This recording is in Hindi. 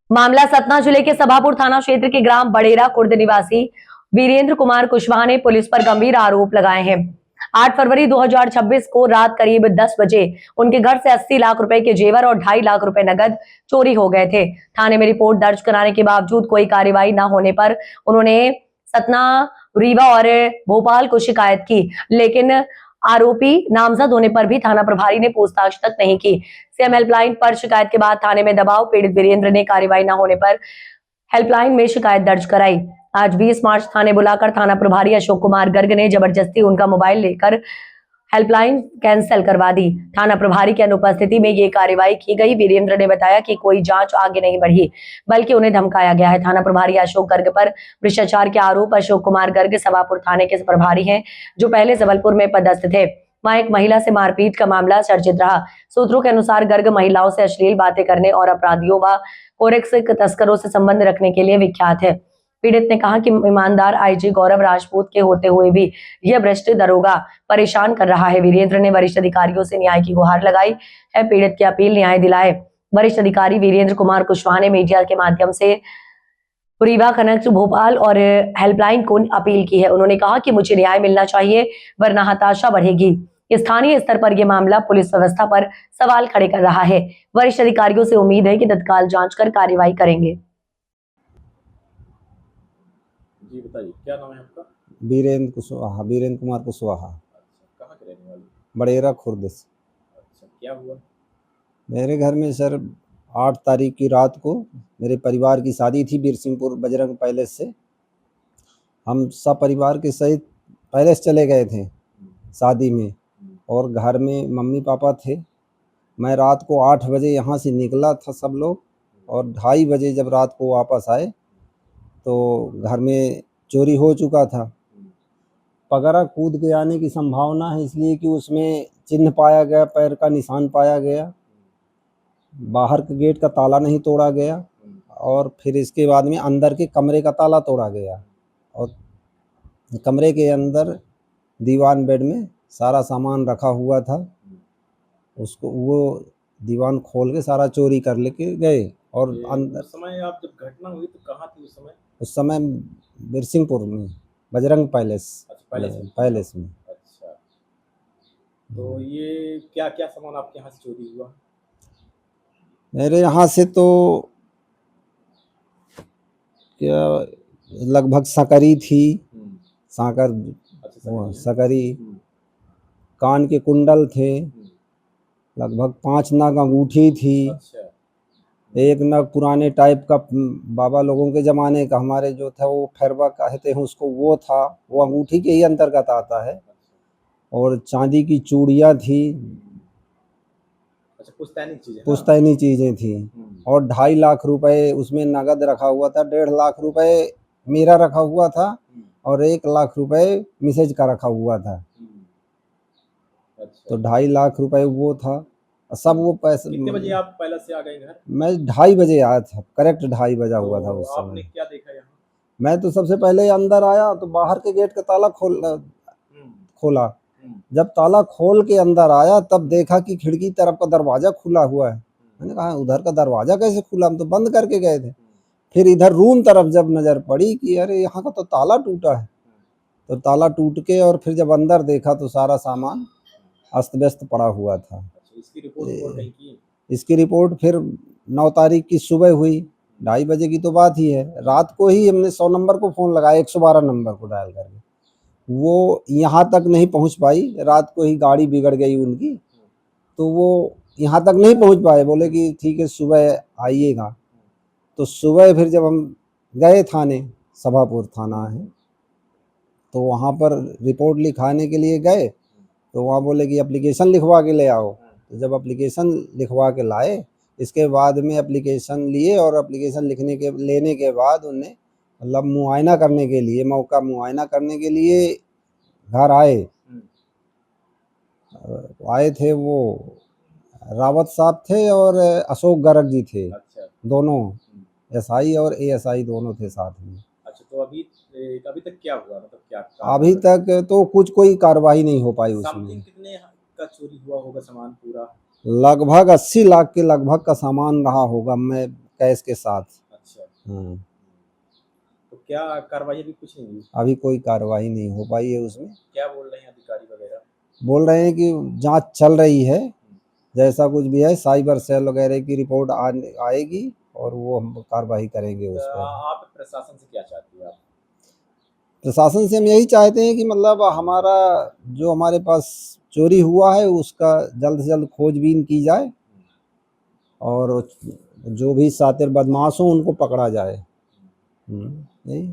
मामला सतना जिले के सभापुर थाना क्षेत्र के ग्राम बड़ेरा खुर्द निवासी वीरेंद्र कुमार कुशवाहा ने पुलिस पर गंभीर आरोप लगाए हैं। 8 फरवरी 2026 को रात करीब 10 बजे उनके घर से 80 लाख रुपए के जेवर और 2.5 लाख रुपए नगद चोरी हो गए थे। थाने में रिपोर्ट दर्ज कराने के बावजूद कोई कार्रवाई न होने पर उन्होंने सतना, रीवा और भोपाल को शिकायत की, लेकिन आरोपी नामजद होने पर भी थाना प्रभारी ने पूछताछ तक नहीं की। सीएम हेल्पलाइन पर शिकायत के बाद थाने में दबाव, पीड़ित वीरेंद्र ने कार्रवाई न होने पर हेल्पलाइन में शिकायत दर्ज कराई। आज 20 मार्च थाने बुलाकर थाना प्रभारी अशोक कुमार गर्ग ने जबरदस्ती उनका मोबाइल लेकर हेल्पलाइन कैंसिल करवा दी। थाना प्रभारी की अनुपस्थिति में ये कार्रवाई की गई। वीरेंद्र ने बताया कि कोई जांच आगे नहीं बढ़ी, बल्कि उन्हें धमकाया गया है। थाना प्रभारी अशोक गर्ग पर भ्रष्टाचार के आरोप। अशोक कुमार गर्ग सभापुर थाने के प्रभारी हैं, जो पहले जबलपुर में पदस्थ थे। वहां एक महिला से मारपीट का मामला चर्चित रहा। सूत्रों के अनुसार गर्ग महिलाओं से अश्लील बातें करने और अपराधियों व कोरेक्स तस्करों से संबंध रखने के लिए विख्यात है। पीड़ित ने कहा कि ईमानदार आईजी गौरव राजपूत के होते हुए भी यह भ्रष्ट दरोगा परेशान कर रहा है। वीरेंद्र ने वरिष्ठ अधिकारियों से न्याय की गुहार लगाई है। पीड़ित की अपील न्याय दिलाए। वरिष्ठ अधिकारी वीरेंद्र कुमार कुशवाहा ने मीडिया के माध्यम से रीवा, कनेक्ट, भोपाल और हेल्पलाइन को अपील की है। उन्होंने कहा कि मुझे न्याय मिलना चाहिए, वरना हताशा बढ़ेगी। स्थानीय स्तर पर यह मामला पुलिस व्यवस्था पर सवाल खड़े कर रहा है। वरिष्ठ अधिकारियों से उम्मीद है कि तत्काल जांच कर कार्रवाई करेंगे। जी बताइए, क्या नाम है आपका? वीरेंद्र कुशवाहा, वीरेंद्र कुमार कुशवाहा। अच्छा, कहाँ के रहने वाले? बड़ेरा खुर्द से। अच्छा, क्या हुआ? मेरे घर में सर 8 तारीख की रात को मेरे परिवार की शादी थी बीरसिंहपुर बजरंग पैलेस से। हम सब परिवार के सहित पैलेस चले गए थे शादी में, और घर में मम्मी पापा थे। मैं रात को 8 बजे यहाँ से निकला था सब लोग, और 2:30 बजे जब रात को वापस आए तो घर में चोरी हो चुका था। पगड़ा कूद के आने की संभावना है, इसलिए कि उसमें चिन्ह पाया गया, पैर का निशान पाया गया। बाहर के गेट का ताला नहीं तोड़ा गया, और फिर इसके बाद में अंदर के कमरे का ताला तोड़ा गया, और कमरे के अंदर दीवान बेड में सारा सामान रखा हुआ था। उसको वो दीवान खोल के सारा चोरी कर लेके गए। और अंदर उस समय आप जब घटना हुई तो कहाँ थे उस समय? उस समय बीरसिंहपुर में बजरंग पैलेस। अच्छा, पैलेस में। अच्छा, तो ये क्या क्या सामान आपके यहाँ से चोरी हुआ? मेरे यहाँ से तो क्या लगभग सकरी थी, साकर, अच्छा, सकरी, कान के कुंडल थे, लगभग 5 नग अंगूठी थी। अच्छा, एक नग पुराने टाइप का बाबा लोगों के ज़माने का, हमारे जो था वो फरवा कहते हैं उसको, वो था, वो अंगूठी के ही अंतर्गत आता है। और चांदी की चूड़ियाँ थी। अच्छा, पुश्तैनी चीज़ें थी। और 2.5 लाख रुपए उसमें नगद रखा हुआ था। 1.5 लाख रुपए मेरा रखा हुआ था, और 1 लाख रुपए मिसेज का रखा हुआ था। तो 2.5 लाख रुपए वो था। सब वो पैसे। कितने बजे आप पैलेस से आ गए घर? मैं 2:30 बजे आया था, करेक्ट 2:30 बजा हुआ था उस आपने समय। क्या देखा यहाँ? मैं तो सबसे पहले अंदर आया तो बाहर के गेट का ताला खोला। जब ताला खोल के अंदर आया तब देखा कि खिड़की तरफ का दरवाजा खुला हुआ है। मैंने कहा उधर का दरवाजा कैसे खुला, हम तो बंद करके गए थे। फिर इधर रूम तरफ जब नजर पड़ी कि अरे यहाँ का तो ताला टूटा है, तो ताला टूट के, और फिर जब अंदर देखा तो सारा सामान अस्त व्यस्त पड़ा हुआ था। इसकी रिपोर्ट फिर 9 तारीख की सुबह हुई। 2:30 बजे की तो बात ही है। रात को ही हमने 100 नंबर को फ़ोन लगाया, 112 नंबर को डायल करके। वो यहाँ तक नहीं पहुँच पाई। रात को ही गाड़ी बिगड़ गई उनकी, तो वो यहाँ तक नहीं पहुँच पाए। बोले कि ठीक है सुबह आइएगा। तो सुबह फिर जब हम गए थाने, सभापुर थाना है, तो वहाँ पर रिपोर्ट लिखाने के लिए गए, तो वहाँ बोले कि एप्लीकेशन लिखवा के ले आओ। तो जब एप्लीकेशन लिखवा के लाए, इसके बाद में एप्लीकेशन लिए, और एप्लीकेशन लेने के बाद उन्हें मतलब मुआयना करने के लिए, मौका मुआयना करने के लिए घर आए। आए थे वो रावत साहब थे और अशोक गर्ग जी थे। अच्छा, दोनों एसआई और एएसआई दोनों थे साथ में। अच्छा, तो अभी तक क्या हुआ, मतलब क्या अभी तक तो कोई कार्रवाई नहीं हो पाई उसमें। कितने का चोरी हुआ होगा सामान पूरा? लगभग 80 लाख के लगभग का सामान रहा होगा। मैं कैश के साथ। अच्छा, हाँ, तो क्या कार्रवाई अभी कुछ नहीं हुई? अभी कोई कार्रवाई नहीं हो पाई है उसमें। क्या बोल रहे हैं अधिकारी वगैरह? बोल रहे हैं कि जांच चल रही है, जैसा कुछ भी है साइबर सेल वगैरह की रिपोर्ट आएगी और वो हम कार्रवाई करेंगे उस तो पर। आप प्रशासन से क्या चाहते हैं आप? प्रशासन से हम यही चाहते हैं कि मतलब हमारा जो हमारे पास चोरी हुआ है उसका जल्द से जल्द खोजबीन की जाए और जो भी शातिर बदमाश हों उनको पकड़ा जाए। यही